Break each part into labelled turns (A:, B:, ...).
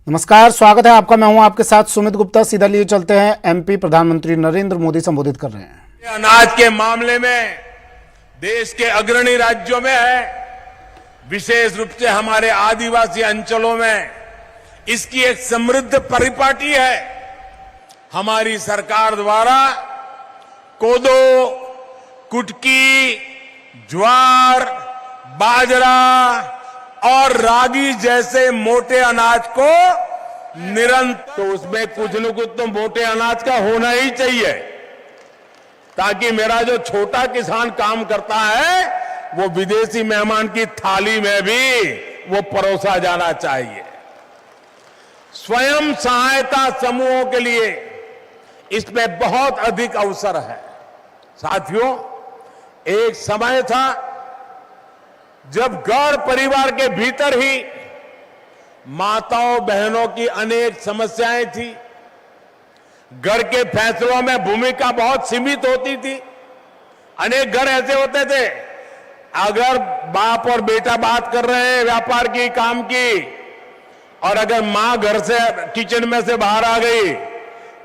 A: नमस्कार, स्वागत है आपका। मैं हूं आपके साथ सुमित गुप्ता। सीधा लिए चलते हैं। एमपी प्रधानमंत्री नरेंद्र मोदी संबोधित कर रहे हैं।
B: अनाज के मामले में देश के अग्रणी राज्यों में है, विशेष रूप से हमारे आदिवासी अंचलों में इसकी एक समृद्ध परिपाटी है। हमारी सरकार द्वारा कोदो, कुटकी, ज्वार, बाजरा और रागी जैसे मोटे अनाज को निरंतर, तो उसमें कुछ न कुछ तो मोटे अनाज का होना ही चाहिए, ताकि मेरा जो छोटा किसान काम करता है वो विदेशी मेहमान की थाली में भी वो परोसा जाना चाहिए। स्वयं सहायता समूहों के लिए इसमें बहुत अधिक अवसर है। साथियों, एक समय था जब घर परिवार के भीतर ही माताओं बहनों की अनेक समस्याएं थी। घर के फैसलों में भूमिका बहुत सीमित होती थी। अनेक घर ऐसे होते थे, अगर बाप और बेटा बात कर रहे हैं व्यापार की, काम की, और अगर मां घर से किचन में से बाहर आ गई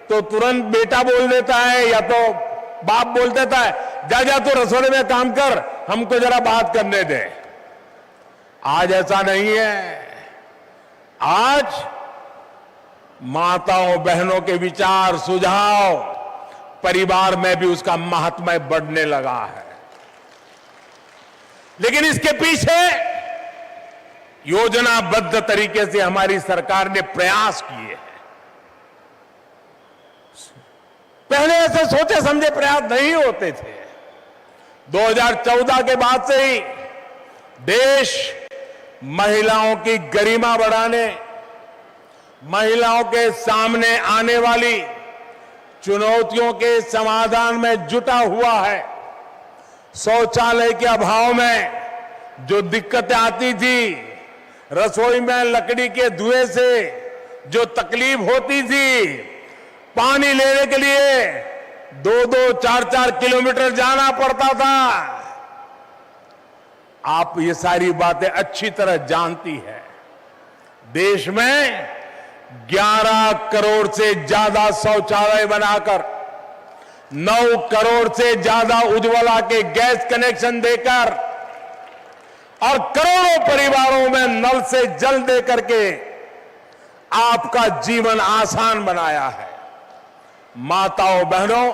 B: तो तुरंत बेटा बोल देता है या तो बाप बोल देता है, जा जा तू रसोई में काम कर, हमको जरा बात करने दे। आज ऐसा नहीं है। आज माताओं बहनों के विचार, सुझाव, परिवार में भी उसका महात्म्य बढ़ने लगा है। लेकिन इसके पीछे योजनाबद्ध तरीके से हमारी सरकार ने प्रयास किए हैं। पहले ऐसे सोचे समझे प्रयास नहीं होते थे। 2014 के बाद से ही देश महिलाओं की गरिमा बढ़ाने, महिलाओं के सामने आने वाली चुनौतियों के समाधान में जुटा हुआ है। शौचालय के अभाव में जो दिक्कतें आती थी, रसोई में लकड़ी के धुएं से जो तकलीफ होती थी, पानी लेने के लिए 2-2, 4-4 किलोमीटर जाना पड़ता था, आप ये सारी बातें अच्छी तरह जानती हैं। देश में 11 करोड़ से ज्यादा शौचालय बनाकर, 9 करोड़ से ज्यादा उज्ज्वला के गैस कनेक्शन देकर और करोड़ों परिवारों में नल से जल दे करके आपका जीवन आसान बनाया है। माताओं बहनों,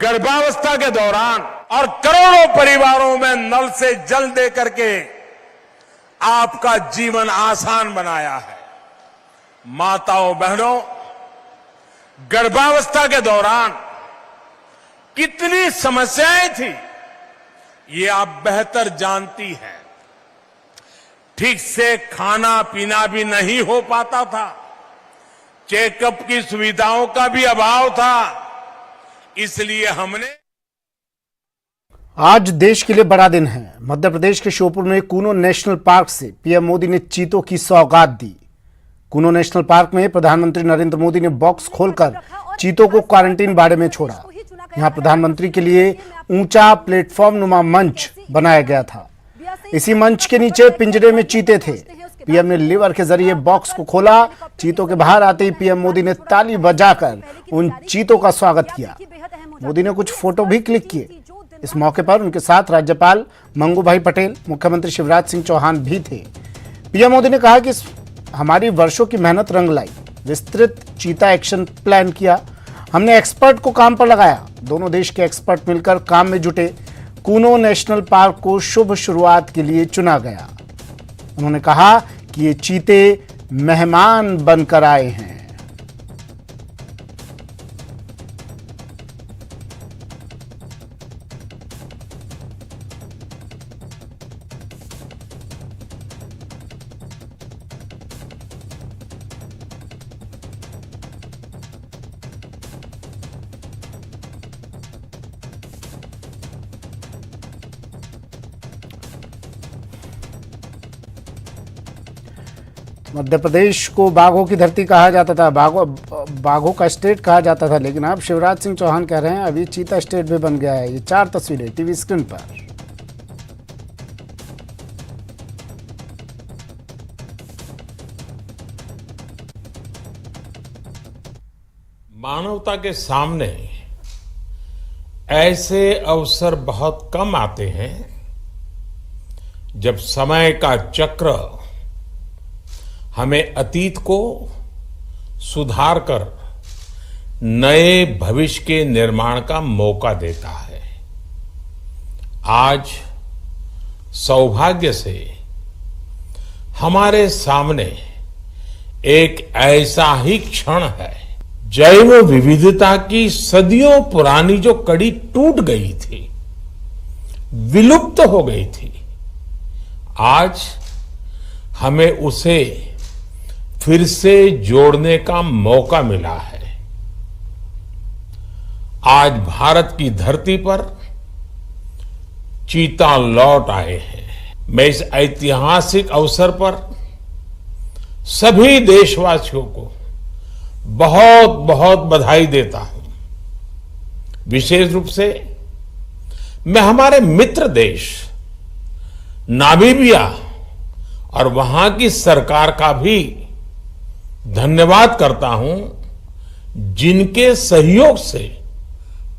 B: गर्भावस्था के दौरान और करोड़ों परिवारों में नल से जल दे करके आपका जीवन आसान बनाया है। माताओं बहनों, गर्भावस्था के दौरान कितनी समस्याएं थी ये आप बेहतर जानती हैं। ठीक से खाना पीना भी नहीं हो पाता था, चेकअप की सुविधाओं का भी अभाव था। इसलिए हमने
A: आज देश के लिए बड़ा दिन है। मध्य प्रदेश के श्योपुर में कूनो नेशनल पार्क से पीएम मोदी ने चीतों की सौगात दी। कूनो नेशनल पार्क में प्रधानमंत्री नरेंद्र मोदी ने बॉक्स खोलकर चीतों को क्वारंटीन बाड़े में छोड़ा। यहां प्रधानमंत्री के लिए ऊंचा प्लेटफॉर्म नुमा मंच बनाया गया था। इसी मंच के नीचे पिंजरे में चीते थे। पीएम ने लीवर के जरिए बॉक्स को खोला। चीतों के बाहर आते ही पीएम मोदी ने ताली बजाकर उन चीतों का स्वागत किया। मोदी ने कुछ फोटो भी क्लिक किए। इस मौके पर उनके साथ राज्यपाल मंगूभाई पटेल, मुख्यमंत्री शिवराज सिंह चौहान भी थे। पीएम मोदी ने कहा कि हमारी वर्षों की मेहनत रंग लाई। विस्तृत चीता एक्शन प्लान किया। हमने एक्सपर्ट को काम पर लगाया। दोनों देश के एक्सपर्ट मिलकर काम में जुटे। कूनो नेशनल पार्क को शुभ शुरुआत के लिए चुना गया। उन्होंने कहा कि ये चीते मेहमान बनकर आए हैं। मध्य प्रदेश को बाघों की धरती कहा जाता था, बाघों का स्टेट कहा जाता था, लेकिन अब शिवराज सिंह चौहान कह रहे हैं अभी चीता स्टेट भी बन गया है। ये 4 तस्वीरें टीवी स्क्रीन पर।
B: मानवता के सामने ऐसे अवसर बहुत कम आते हैं जब समय का चक्र हमें अतीत को सुधार कर नए भविष्य के निर्माण का मौका देता है। आज सौभाग्य से हमारे सामने एक ऐसा ही क्षण है। जैव विविधता की सदियों पुरानी जो कड़ी टूट गई थी, विलुप्त हो गई थी, आज हमें उसे फिर से जोड़ने का मौका मिला है। आज भारत की धरती पर चीता लौट आए हैं। मैं इस ऐतिहासिक अवसर पर सभी देशवासियों को बहुत बहुत बधाई देता हूं। विशेष रूप से मैं हमारे मित्र देश नामीबिया और वहां की सरकार का भी धन्यवाद करता हूं, जिनके सहयोग से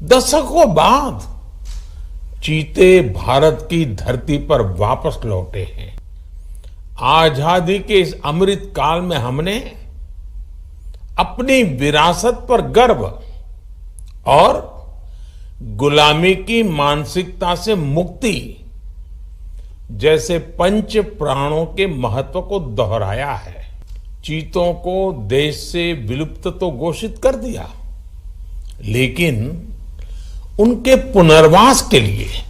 B: दशकों बाद चीते भारत की धरती पर वापस लौटे हैं। आजादी के इस अमृत काल में हमने अपनी विरासत पर गर्व और गुलामी की मानसिकता से मुक्ति जैसे पंच प्राणों के महत्व को दोहराया है। चीतों को देश से विलुप्त तो घोषित कर दिया, लेकिन उनके पुनर्वास के लिए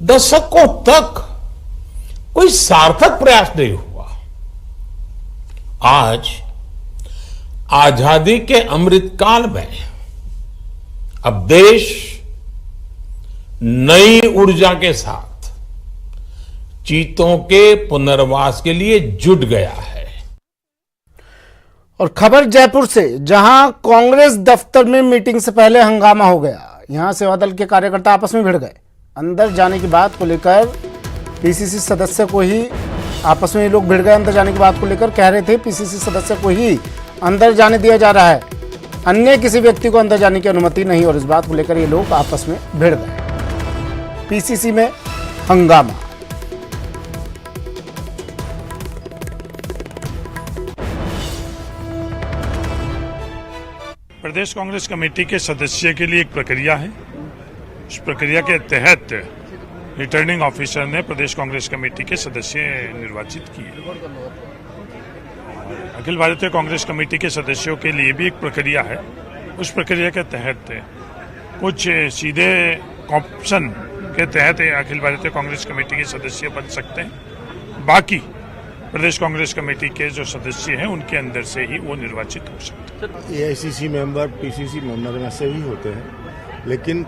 B: दशकों तक कोई सार्थक प्रयास नहीं हुआ। आज आजादी के अमृत काल में अब देश नई ऊर्जा के साथ चीतों के पुनर्वास के लिए जुट गया है।
A: और खबर जयपुर से, जहां कांग्रेस दफ्तर में मीटिंग से पहले हंगामा हो गया। यहां सेवा दल के कार्यकर्ता आपस में भिड़ गए। अंदर जाने की बात को लेकर पीसीसी सदस्य को ही आपस में ये लोग भिड़ गए। अंदर जाने की बात को लेकर कह रहे थे पीसीसी सदस्य को ही अंदर जाने दिया जा रहा है, अन्य किसी व्यक्ति को अंदर जाने की अनुमति नहीं। और इस बात को लेकर ये लोग आपस में भिड़ गए। पीसीसी में हंगामा।
C: प्रदेश कांग्रेस कमेटी के सदस्य के लिए एक प्रक्रिया है। इस प्रक्रिया के तहत रिटर्निंग ऑफिसर ने प्रदेश कांग्रेस कमेटी के सदस्य निर्वाचित किए। अखिल भारतीय कांग्रेस कमेटी के सदस्यों के लिए भी एक प्रक्रिया है। उस प्रक्रिया के तहत कुछ सीधे ऑप्शन के तहत अखिल भारतीय कांग्रेस कमेटी के सदस्य बन सकते हैं। बाकी प्रदेश कांग्रेस कमेटी के जो सदस्य हैं उनके अंदर से ही वो निर्वाचित हो सकते हैं।
D: एआईसीसी मेंबर, पीसीसी मेंबर में से भी होते हैं, लेकिन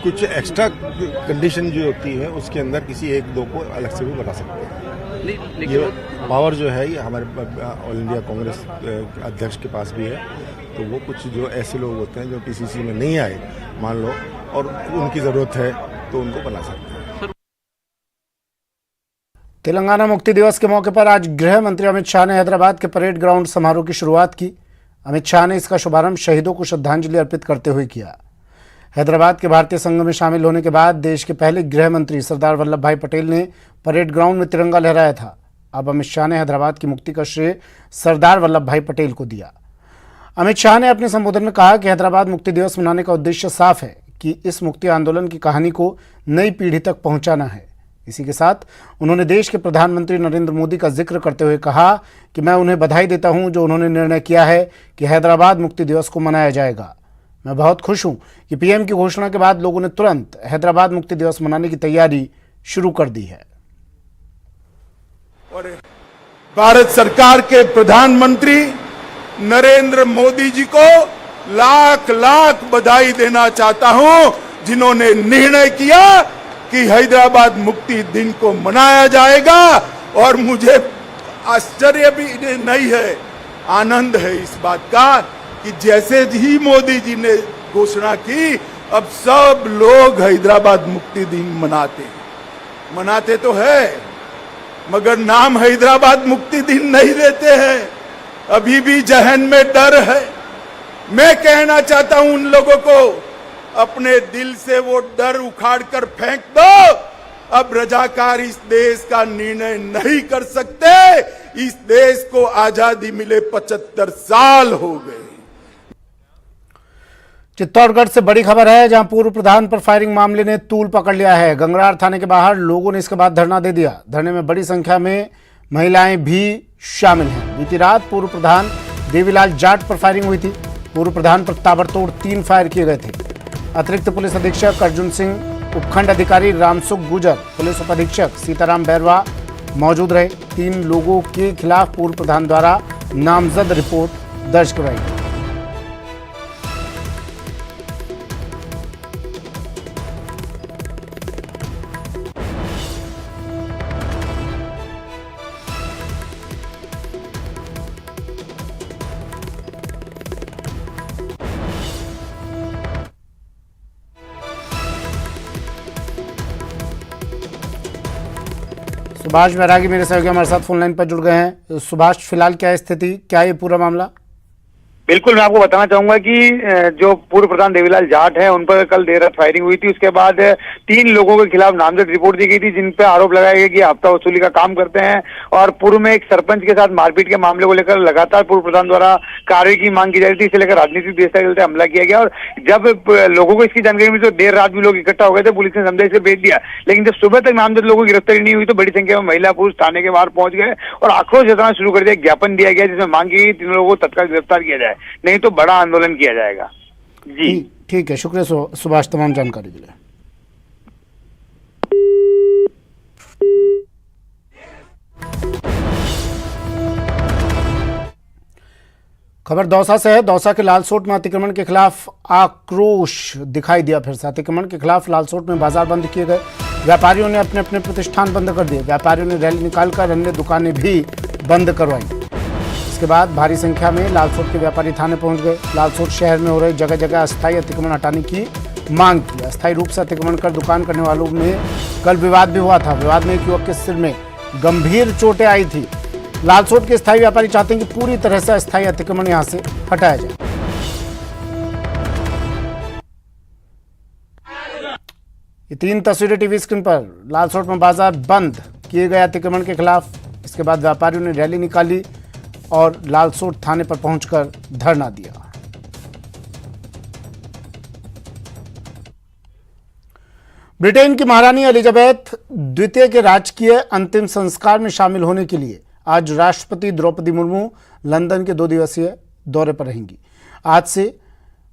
D: कुछ एक्स्ट्रा कंडीशन जो होती है उसके अंदर किसी एक दो को अलग से भी बता सकते हैं। ये पावर जो है ये हमारे ऑल इंडिया कांग्रेस अध्यक्ष के पास भी है। तो वो कुछ जो ऐसे लोग होते हैं जो पीसीसी में नहीं आए मान लो, और उनकी जरूरत है तो उनको बना सकते हैं।
A: तेलंगाना मुक्ति दिवस के मौके पर आज गृह मंत्री अमित शाह ने हैदराबाद के परेड ग्राउंड समारोह की शुरुआत की। अमित शाह ने इसका शुभारंभ शहीदों को श्रद्धांजलि अर्पित करते हुए किया। हैदराबाद के भारतीय संघ में शामिल होने के बाद देश के पहले गृह मंत्री सरदार वल्लभ भाई पटेल ने परेड ग्राउंड में तिरंगा लहराया था। अब अमित शाह ने हैदराबाद की मुक्ति का श्रेय सरदार वल्लभ भाई पटेल को दिया। अमित शाह ने अपने संबोधन में कहा कि हैदराबाद मुक्ति दिवस मनाने का उद्देश्य साफ है कि इस मुक्ति आंदोलन की कहानी को नई पीढ़ी तक पहुंचाना है। इसी के साथ उन्होंने देश के प्रधानमंत्री नरेंद्र मोदी का जिक्र करते हुए कहा कि मैं उन्हें बधाई देता हूं जो उन्होंने निर्णय किया है कि हैदराबाद मुक्ति दिवस को मनाया जाएगा। मैं बहुत खुश हूं कि पीएम की घोषणा के बाद लोगों ने तुरंत हैदराबाद मुक्ति दिवस मनाने की तैयारी शुरू कर दी है।
E: भारत सरकार के प्रधानमंत्री नरेंद्र मोदी जी को लाख लाख बधाई देना चाहता हूं, जिन्होंने निर्णय किया कि हैदराबाद मुक्ति दिन को मनाया जाएगा। और मुझे आश्चर्य भी नहीं है, आनंद है इस बात का कि जैसे ही मोदी जी ने घोषणा की, अब सब लोग हैदराबाद मुक्ति दिन मनाते तो है, मगर नाम हैदराबाद मुक्ति दिन नहीं देते हैं। अभी भी जहन में डर है, मैं कहना चाहता हूं उन लोगों को, अपने दिल से वो डर उखाड़ कर फेंक दो। अब रजाकार इस देश का निर्णय नहीं कर सकते। इस देश को आजादी मिले 75 साल हो गए।
A: चित्तौड़गढ़ से बड़ी खबर है, जहां पूर्व प्रधान पर फायरिंग मामले ने तूल पकड़ लिया है। गंगरार थाने के बाहर लोगों ने इसके बाद धरना दे दिया। धरने में बड़ी संख्या में महिलाएं भी शामिल हैं। बीती रात पूर्व प्रधान देवीलाल जाट पर फायरिंग हुई थी। पूर्व प्रधान पर ताबड़तोड़ 3 फायर किए गए थे। अतिरिक्त पुलिस अधीक्षक अर्जुन सिंह, उपखंड अधिकारी रामसुख गुजर, पुलिस उप अधीक्षक सीताराम बैरवा मौजूद रहे। 3 लोगों के खिलाफ पूर्व प्रधान द्वारा नामजद रिपोर्ट दर्ज करवाई गई। सुभाष बैरागी मेरे सहयोगी हमारे साथ फोन लाइन पर जुड़ गए हैं। सुभाष, फिलहाल क्या स्थिति, क्या ये पूरा मामला?
F: बिल्कुल, मैं आपको बताना चाहूंगा कि जो पूर्व प्रधान देवीलाल जाट है उन पर कल देर रात फायरिंग हुई थी। उसके बाद 3 लोगों के खिलाफ नामजद रिपोर्ट दी गई थी, जिन पर आरोप लगाया गया कि हफ्ता वसूली का काम करते हैं और पूर्व में एक सरपंच के साथ मारपीट के मामले को लेकर लगातार पूर्व प्रधान द्वारा कार्रवाई की मांग की जा रही थी। इसे लेकर राजनीतिक व्यवस्था के चलते हमला किया गया और जब लोगों को इसकी जानकारी मिली तो देर रात भी लोग इकट्ठा हो गए थे। पुलिस ने समझा इसे भेज दिया, लेकिन जब सुबह तक नामजद लोगों की गिरफ्तारी नहीं हुई तो बड़ी संख्या में महिला पुरुष थाने के बाहर पहुंच गए और आक्रोश जताना शुरू कर दिया। ज्ञापन दिया गया जिसमें मांग की गई 3 लोगों को तत्काल गिरफ्तार किया जाए, नहीं तो बड़ा आंदोलन किया जाएगा। जी
A: ठीक है, शुक्रिया सुभाष तमाम जानकारी के लिए। खबर दौसा से है। दौसा के लालसोट में अतिक्रमण के खिलाफ आक्रोश दिखाई दिया। फिर से अतिक्रमण के खिलाफ लालसोट में बाजार बंद किए गए। व्यापारियों ने अपने अपने प्रतिष्ठान बंद कर दिए। व्यापारियों ने रैली निकालकर अन्य दुकानें भी बंद करवाई। इसके बाद भारी संख्या में लालसोट के व्यापारी थाने पहुंच गए। लालसोट शहर में हो रहे जगह जगह अस्थायी अतिक्रमण हटाने की मांग की। अस्थायी रूप से अतिक्रमण कर दुकान करने वालों में कल विवाद भी हुआ था। विवाद में एक युवक के सिर में गंभीर चोटें आई थी। लालसोट के स्थायी व्यापारी चाहते हैं कि पूरी तरह से अस्थायी अतिक्रमण यहां से हटाया जाए। ये 3 तस्वीरें टीवी स्क्रीन पर। लालसोट में बाजार बंद किए गए अतिक्रमण के खिलाफ। इसके बाद व्यापारियों ने रैली निकाली और लालसोट थाने पर पहुंचकर धरना दिया। ब्रिटेन की महारानी एलिजाबेथ द्वितीय के राजकीय अंतिम संस्कार में शामिल होने के लिए आज राष्ट्रपति द्रौपदी मुर्मू लंदन के 2 दिवसीय दौरे पर रहेंगी। आज से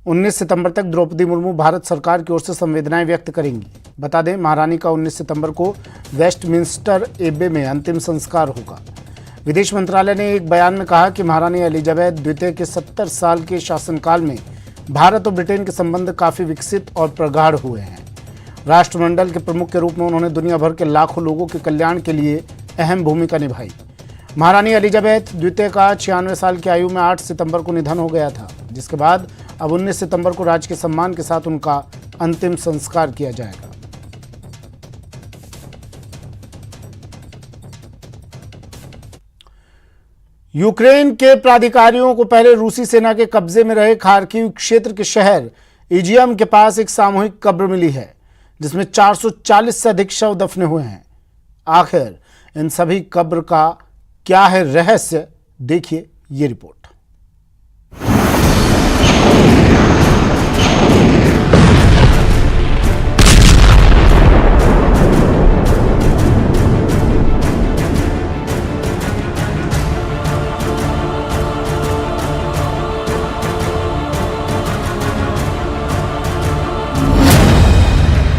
A: 19 सितंबर तक द्रौपदी मुर्मू भारत सरकार की ओर से संवेदनाएं व्यक्त करेंगी। बता दें, महारानी का 19 सितंबर को वेस्टमिंस्टर एबे में अंतिम संस्कार होगा। विदेश मंत्रालय ने एक बयान में कहा कि महारानी एलिजाबेथ द्वितीय के 70 साल के शासनकाल में भारत और ब्रिटेन के संबंध काफी विकसित और प्रगाढ़ हुए हैं। राष्ट्रमंडल के प्रमुख के रूप में उन्होंने दुनिया भर के लाखों लोगों के कल्याण के लिए अहम भूमिका निभाई। महारानी एलिजाबेथ द्वितीय का 96 साल की आयु में 8 सितंबर को निधन हो गया था, जिसके बाद अब 19 सितंबर को राजकीय सम्मान के साथ उनका अंतिम संस्कार किया जाएगा। यूक्रेन के प्राधिकारियों को पहले रूसी सेना के कब्जे में रहे खार्किव क्षेत्र के शहर इजियम के पास एक सामूहिक कब्र मिली है, जिसमें 440 से अधिक शव दफने हुए हैं। आखिर इन सभी कब्र का क्या है रहस्य, देखिए ये रिपोर्ट।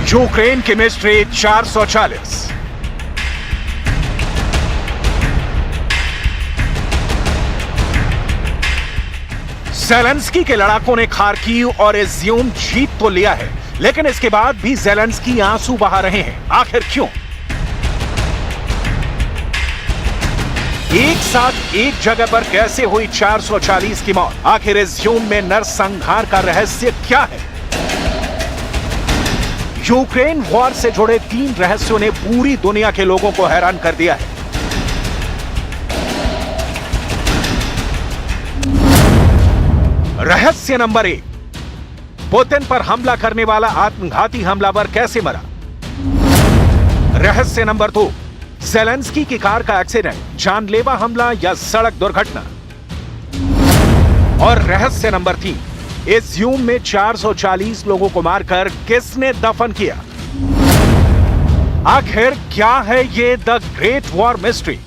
G: यूक्रेन की मिस्ट्री 440। ज़ेलेंस्की के लड़ाकों ने खार्किव और इज़्यूम जीत तो लिया है, लेकिन इसके बाद भी ज़ेलेंस्की आंसू बहा रहे हैं। आखिर क्यों? एक साथ एक जगह पर कैसे हुई 440 की मौत? आखिर इज़्यूम में नरसंहार का रहस्य क्या है? यूक्रेन वॉर से जुड़े 3 रहस्यों ने पूरी दुनिया के लोगों को हैरान कर दिया है। रहस्य नंबर 1, पुतिन पर हमला करने वाला आत्मघाती हमलावर कैसे मरा? रहस्य नंबर 2, ज़ेलेंस्की की कार का एक्सीडेंट, जानलेवा हमला या सड़क दुर्घटना? और रहस्य नंबर 3, इज्यूम में 440 लोगों को मारकर किसने दफन किया? आखिर क्या है ये द ग्रेट वॉर मिस्ट्री?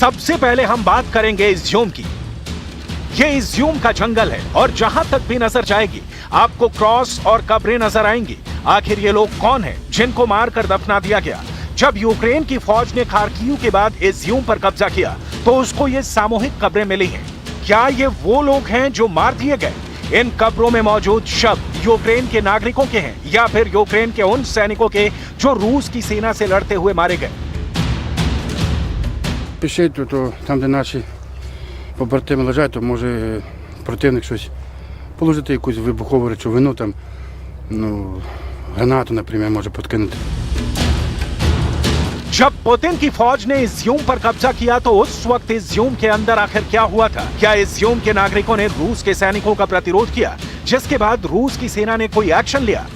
G: सबसे पहले हम बात करेंगे इज्यूम की। ये इज्यूम का जंगल है और जहां तक भी नजर जाएगी आपको क्रॉस और कब्रें नजर आएंगी। आखिर ये लोग कौन हैं जिनको मारकर दफना दिया गया? जब यूक्रेन की फौज ने खार्किव के बाद इज्यूम पर कब्जा किया तो उसको ये सामूहिक कब्रें मिली हैं। क्या ये वो लोग हैं जो मार दिए गए? इन कब्रों में मौजूद शव यूक्रेन के नागरिकों के हैं या फिर यूक्रेन के उन सैनिकों के जो रूस की सेना से लड़ते हुए मारे गए?
H: Пишіть, то там, де наші побратими лежать, то може противник щось положити, якусь вибухову речовину, там, гранату, наприклад, може подкинути.
G: जब पुतिन की फौज ने इज्यूम पर कब्जा किया तो उस वक्त इज्यूम के अंदर आखिर क्या हुआ था? क्या इज्यूम के नागरिकों ने रूस के सैनिकों का प्रतिरोध किया, जिसके बाद रूस की सेना ने कोई एक्शन लिया?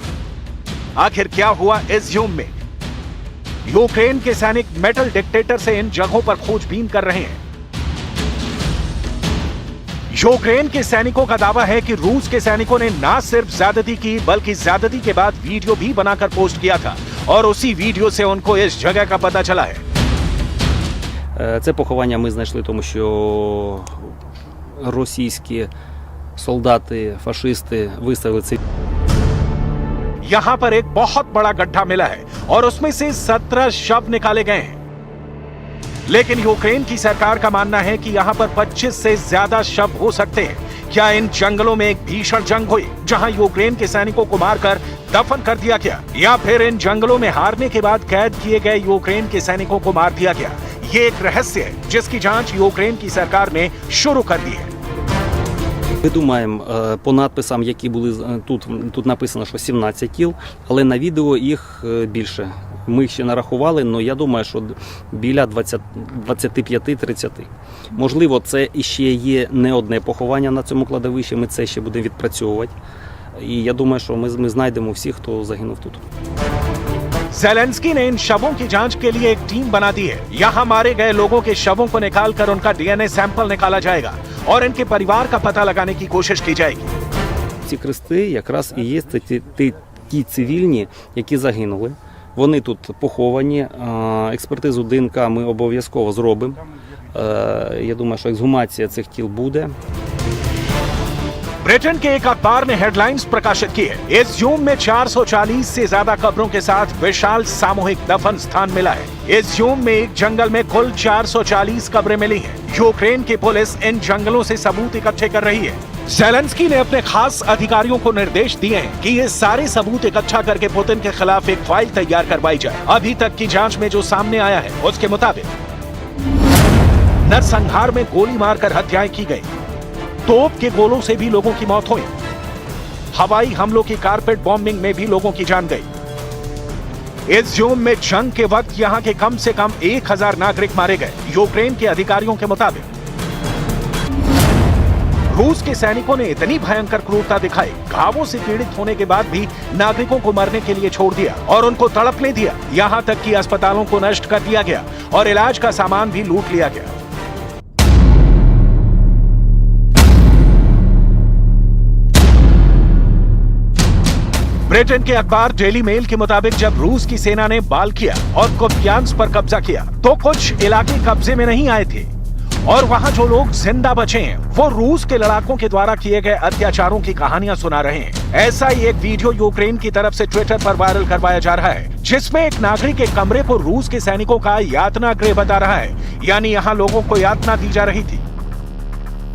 G: आखिर क्या हुआ इज्यूम में? यूक्रेन के सैनिक मेटल डिक्टेटर से इन जगहों पर खोजबीन कर रहे हैं। यूक्रेन के सैनिकों का दावा है कि रूस के सैनिकों ने ना सिर्फ ज्यादती की बल्कि ज्यादती के बाद वीडियो भी बनाकर पोस्ट किया था और उसी वीडियो से उनको इस जगह का पता चला है।
I: Це поховання ми знайшли, тому що російські солдати, фашисти виставили це.
G: यहां पर एक बहुत बड़ा गड्ढा मिला है और उसमें से 17 शव निकाले गए हैं। लेकिन यूक्रेन की सरकार का मानना है कि यहां पर 25 से ज्यादा शव हो सकते हैं। क्या इन जंगलों में एक भीषण जंग हुई जहां यूक्रेन के सैनिकों को मारकर दफन कर दिया गया, या फिर इन जंगलों में हारने के बाद कैद किए गए यूक्रेन के सैनिकों को मार दिया गया? ये एक रहस्य है जिसकी जांच यूक्रेन की सरकार ने शुरू कर दी है।
I: Ми думаємо, по надписам, які були тут написано, що 17 тіл, але на відео їх більше. Ми їх ще нарахували, але я думаю, що біля 25-30. Можливо, це іще є не одне поховання на цьому кладовищі, ми це ще будемо відпрацьовувати. І я думаю, що ми знайдемо всіх, хто загинув тут.
G: ज़ेलेंस्की ने इन शवों की जांच के लिए एक टीम बना दी है। यहाँ मारे गए लोगों के शवों को निकालकर उनका डीएनए सैंपल निकाला जाएगा और इनके परिवार का पता लगाने की कोशिश की जाएगी।
I: Ці хрести якраз і є ті цивільні, які загинули. Вони тут поховані. Експертизу ДНК ми обов'язково зробимо. Я думаю, що ексгумація цих тіл буде.
G: ब्रिटेन के एक अखबार ने हेडलाइंस प्रकाशित की है, इज्यूम में 440 से ज्यादा कब्रों के साथ विशाल सामूहिक दफन स्थान मिला है। इज्यूम में एक जंगल में कुल 440 कब्रें मिली हैं। यूक्रेन की पुलिस इन जंगलों से सबूत इकट्ठे कर रही है। ज़ेलेंस्की ने अपने खास अधिकारियों को निर्देश दिए हैं कि ये सारे सबूत इकट्ठा करके पुतिन के खिलाफ एक फाइल तैयार करवाई जाए। अभी तक की जांच में जो सामने आया है उसके मुताबिक नरसंहार में गोली मारकर हत्याएं की गई, तोप के गोलों से भी लोगों की मौत हुई, हवाई हमलों की कारपेट बॉम्बिंग में भी लोगों की जान गई। इज्यूम में जंग के वक्त यहां के कम से कम 1000 नागरिक मारे गए, यूक्रेन के अधिकारियों के मुताबिक। रूस के सैनिकों ने इतनी भयंकर क्रूरता दिखाई, घावों से पीड़ित होने के बाद भी नागरिकों को मरने के लिए छोड़ दिया और उनको तड़पने दिया। यहां तक कि अस्पतालों को नष्ट कर दिया गया और इलाज का सामान भी लूट लिया गया। ब्रिटेन के अखबार डेली मेल के मुताबिक जब रूस की सेना ने बाल्किया और कुपियांस्क पर कब्जा किया तो कुछ इलाके कब्जे में नहीं आए थे और वहां जो लोग जिंदा बचे हैं वो रूस के लड़ाकों के द्वारा किए गए अत्याचारों की कहानियां सुना रहे हैं। ऐसा ही एक वीडियो यूक्रेन की तरफ से ट्विटर पर वायरल करवाया जा रहा है, जिसमें एक नागरिक एक कमरे को रूस के सैनिकों का यातना गृह बता रहा है, यानी यहाँ लोगों को यातना दी जा रही थी।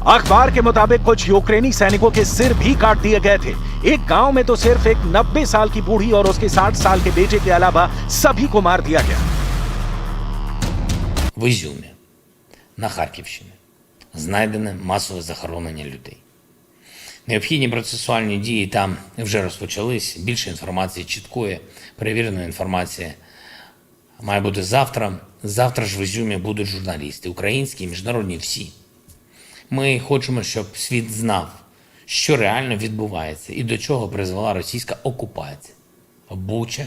G: अखबार के मुताबिक कुछ यूक्रेनी सैनिकों के सिर भी काट दिए गए थे। एक गांव में तो सिर्फ एक 90 साल की बूढ़ी और उसके 60 साल के बेटे के अलावा सभी को मार दिया गया।
J: В Ізюмі на Харківщині знайдене масове захоронення людей. Необхідні процесуальні дії там вже розпочались. Більше інформації, чіткої, перевіреної інформації має бути завтра. Завтра ж в Ізюмі будуть журналісти, українські, міжнародні, всі. Ми хочемо, щоб світ знав, що реально відбувається і до чого призвела російська окупація. Буча,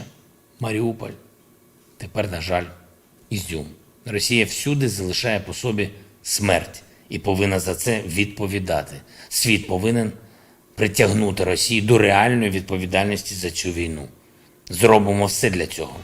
J: Маріуполь, тепер, на жаль, Ізюм. Росія всюди залишає по собі смерть і повинна за це відповідати. Світ повинен притягнути Росію до реальної відповідальності за цю війну. Зробимо все для цього.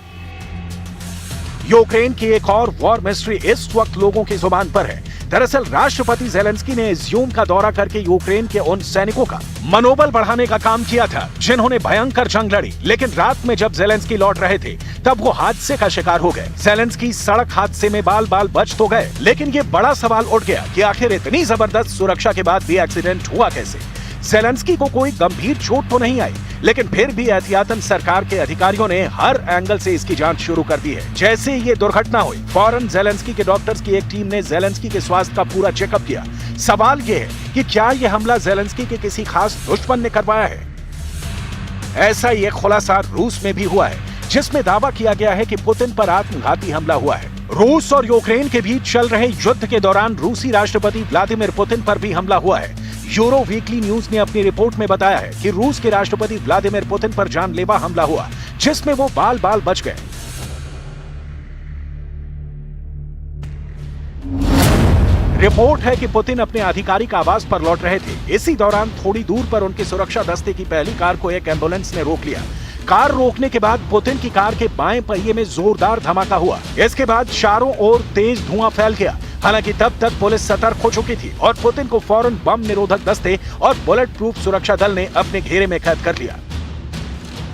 G: यूक्रेन की एक और वॉर मिस्ट्री इस वक्त लोगों की जुबान पर है। दरअसल राष्ट्रपति ज़ेलेंस्की ने इज्यूम का दौरा करके यूक्रेन के उन सैनिकों का मनोबल बढ़ाने का काम किया था जिन्होंने भयंकर जंग लड़ी, लेकिन रात में जब ज़ेलेंस्की लौट रहे थे तब वो हादसे का शिकार हो गए। ज़ेलेंस्की सड़क हादसे में बाल बाल बच तो गए, लेकिन ये बड़ा सवाल उठ गया कि आखिर इतनी जबरदस्त सुरक्षा के बाद भी एक्सीडेंट हुआ कैसे। ज़ेलेंस्की को कोई गंभीर चोट तो नहीं आई, लेकिन फिर भी एहतियातन सरकार के अधिकारियों ने हर एंगल से इसकी जांच शुरू कर दी है। जैसे ये दुर्घटना हुई, फौरन ज़ेलेंस्की के डॉक्टर्स की एक टीम ने ज़ेलेंस्की के स्वास्थ्य का पूरा चेकअप किया। सवाल ये है कि क्या ये हमला ज़ेलेंस्की के किसी खास दुश्मन ने करवाया है? ऐसा ही एक खुलासा रूस में भी हुआ है, जिसमें दावा किया गया है कि पुतिन पर आत्मघाती हमला हुआ है। रूस और यूक्रेन के बीच चल रहे युद्ध के दौरान रूसी राष्ट्रपति व्लादिमीर पुतिन पर भी हमला हुआ है। यूरो वीकली न्यूज ने अपनी रिपोर्ट में बताया है कि रूस के राष्ट्रपति व्लादिमीर पुतिन पर जानलेवा हमला हुआ, जिसमें वो बाल बाल बच गए। रिपोर्ट है कि पुतिन अपने आधिकारिक आवास पर लौट रहे थे। इसी दौरान थोड़ी दूर पर उनके सुरक्षा दस्ते की पहली कार को एक एम्बुलेंस ने रोक लिया। कार रोकने के बाद पुतिन की कार के बाएं पहिए में जोरदार धमाका हुआ। इसके बाद चारों ओर तेज धुआं फैल गया। हालांकि तब तक पुलिस सतर्क हो चुकी थी और पुतिन को फौरन बम निरोधक दस्ते और बुलेट प्रूफ सुरक्षा दल ने अपने घेरे में कैद कर लिया।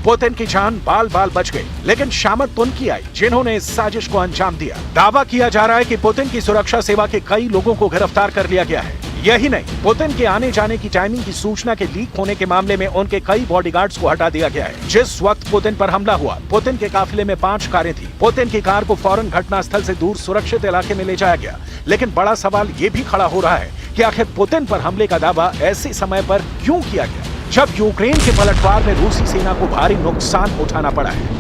G: पुतिन की जान बाल बाल बच गई, लेकिन शामत उनकी आई जिन्होंने इस साजिश को अंजाम दिया। दावा किया जा रहा है कि पुतिन की सुरक्षा सेवा के कई लोगों को गिरफ्तार कर लिया गया है। यही नहीं, पुतिन के आने जाने की टाइमिंग की सूचना के लीक होने के मामले में उनके कई बॉडीगार्ड्स को हटा दिया गया है। जिस वक्त पुतिन पर हमला हुआ, पुतिन के काफिले में 5 कारें थी। पुतिन की कार को फौरन घटनास्थल से दूर सुरक्षित इलाके में ले जाया गया। लेकिन बड़ा सवाल ये भी खड़ा हो रहा है कि आखिर पुतिन पर हमले का दावा ऐसे समय पर क्यों किया गया, जब यूक्रेन के पलटवार में रूसी सेना को भारी नुकसान उठाना पड़ा है।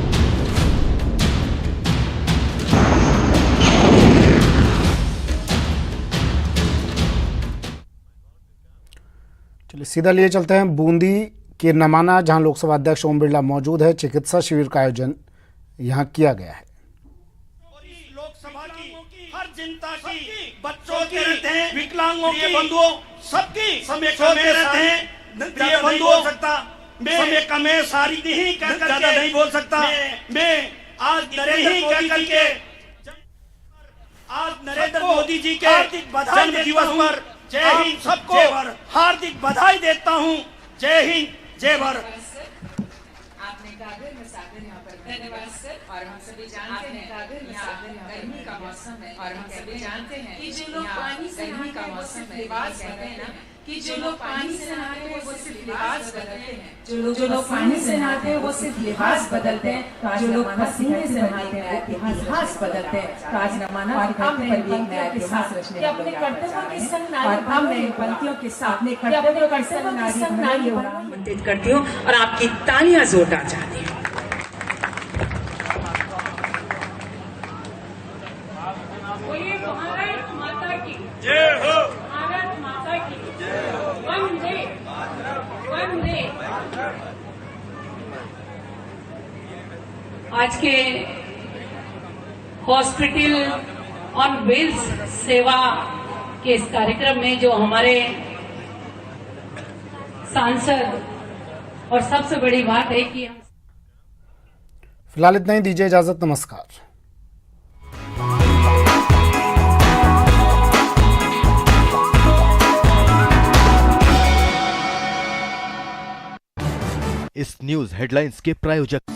A: चलिए सीधा लिए चलते हैं बूंदी के नमाना, जहां लोकसभा अध्यक्ष ओम बिरला मौजूद है। चिकित्सा शिविर का आयोजन यहां किया गया है।
K: लोकसभा की हर जनता की, बच्चों के रहते हैं, विकलांगों की, बंधुओं सबकी समीक्षा में रहते हैं। प्रिय बंधुओं, समय का मैं सारी नहीं कर ज्यादा नहीं बोल सकता। मैं आज नरेंद्र मोदी जी के जन्म दिवस पर जय हिंद सबको हार्दिक बधाई देता हूँ। जय हिंद, जय भारत।
L: आपने काबिल मुसाफिर यहाँ पर धन्यवाद सर। और हम सभी जानते हैं गर्मी का मौसम है और हम सभी जानते हैं कि जो लोग पानी से गर्मी का मौसम है, लिबास कहते हैं ना कि जो लोग पानी से नहाते हैं वो सिर्फ लिबास बदलते हैं। जो लोग पानी से नहाते हैं वो सिर्फ लिबास बदलते हैं। जो लोग पसीने से नहाते हैं वो इतिहास बदलते हैं। तो आज नमाना और हम नए पंक्तियों के साथ अपने कर्तव्यों के संग नारी, हम नए पंक्तियों के साथ अपने कर्तव्यों के संग नारी आमंत्रित करती हूँ और आपकी तालियां जोरदार चाहती हूँ। बोलिए भारत माता की जय हो। भारत माता की जय हो। वंदे वंदे। आज के हॉस्पिटल ऑन व्हील्स सेवा के इस कार्यक्रम में जो हमारे सांसद, और सबसे बड़ी बात है कि हम
A: फिलहाल इतना ही, दीजिए इजाजत, नमस्कार।
M: इस न्यूज हेडलाइंस के प्रायोजक